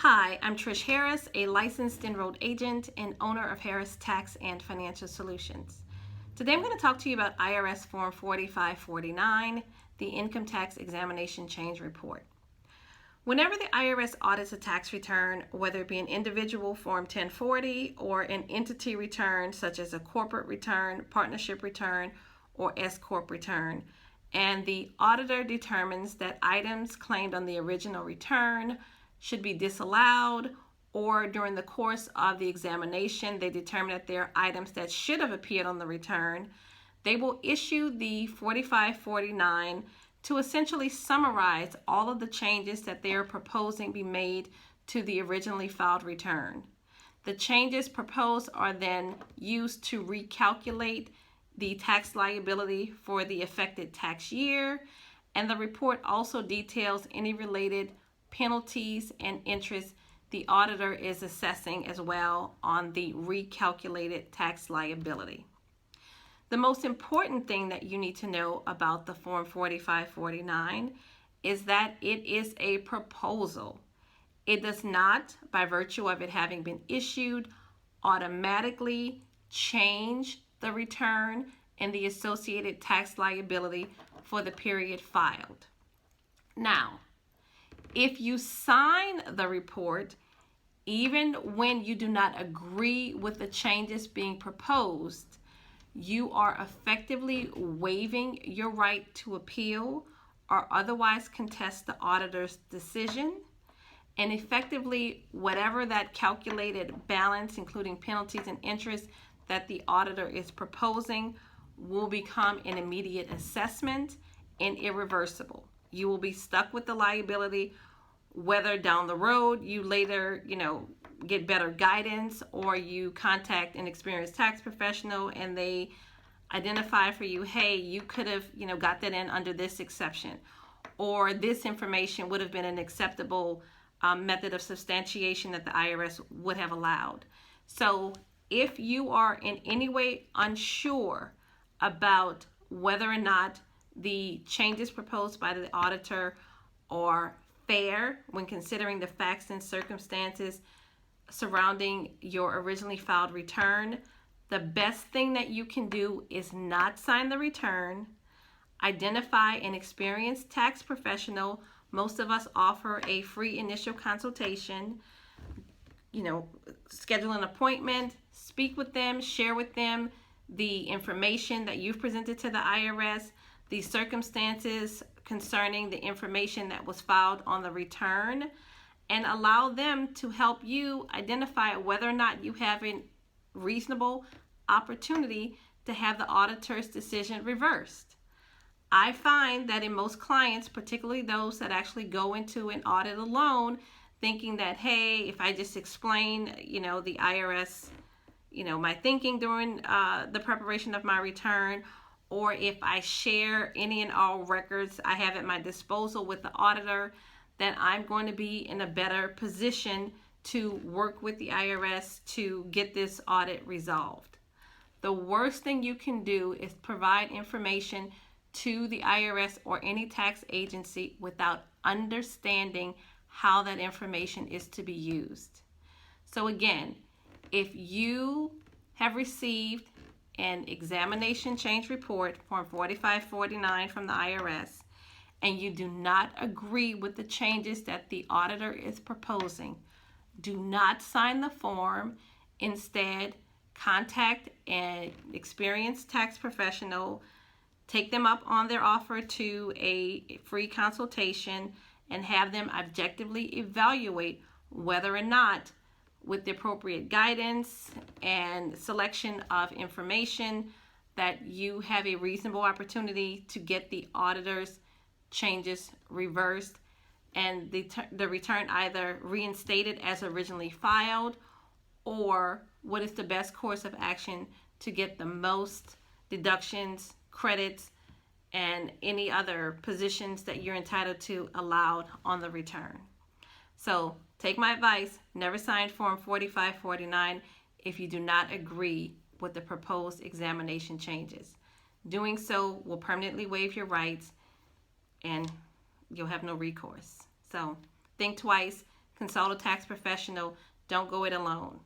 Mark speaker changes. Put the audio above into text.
Speaker 1: Hi, I'm Trish Harris, a licensed enrolled agent and owner of Harris Tax and Financial Solutions. Today I'm going to talk to you about IRS Form 4549, the Income Tax Examination Change Report. Whenever the IRS audits a tax return, whether it be an individual Form 1040 or an entity return such as a corporate return, partnership return, or S-Corp return, and the auditor determines that items claimed on the original return should be disallowed, or during the course of the examination they determine that there are items that should have appeared on the return, they will issue the 4549 to essentially summarize all of the changes that they are proposing be made to the originally filed return. The changes proposed are then used to recalculate the tax liability for the affected tax year, and the report also details any related penalties and interest the auditor is assessing as well on the recalculated tax liability. The most important thing that you need to know about the Form 4549 is that it is a proposal. It does not, by virtue of it having been issued, automatically change the return and the associated tax liability for the period filed. Now, if you sign the report, even when you do not agree with the changes being proposed, you are effectively waiving your right to appeal or otherwise contest the auditor's decision. And effectively, whatever that calculated balance, including penalties and interest, that the auditor is proposing will become an immediate assessment and irreversible. You will be stuck with the liability, whether down the road you later, get better guidance, or you contact an experienced tax professional and they identify for you, hey, you could have, got that in under this exception, or this information would have been an acceptable method of substantiation that the IRS would have allowed. So if you are in any way unsure about whether or not the changes proposed by the auditor are fair when considering the facts and circumstances surrounding your originally filed return, the best thing that you can do is not sign the return. Identify an experienced tax professional. Most of us offer a free initial consultation. Schedule an appointment, speak with them, share with them the information that you've presented to the IRS, the circumstances concerning the information that was filed on the return, and allow them to help you identify whether or not you have a reasonable opportunity to have the auditor's decision reversed. I find that in most clients, particularly those that actually go into an audit alone, thinking that, hey, if I just explain, the IRS, my thinking during the preparation of my return, or if I share any and all records I have at my disposal with the auditor, then I'm going to be in a better position to work with the IRS to get this audit resolved. The worst thing you can do is provide information to the IRS or any tax agency without understanding how that information is to be used. So again, if you have received an examination change report, Form 4549 from the IRS, and you do not agree with the changes that the auditor is proposing, do not sign the form. Instead, contact an experienced tax professional, take them up on their offer to a free consultation, and have them objectively evaluate whether or not, with the appropriate guidance and selection of information, that you have a reasonable opportunity to get the auditor's changes reversed and the return either reinstated as originally filed, or what is the best course of action to get the most deductions, credits, and any other positions that you're entitled to allowed on the return. So take my advice, never sign Form 4549 if you do not agree with the proposed examination changes. Doing so will permanently waive your rights and you'll have no recourse. So think twice, Consult a tax professional. Don't go it alone.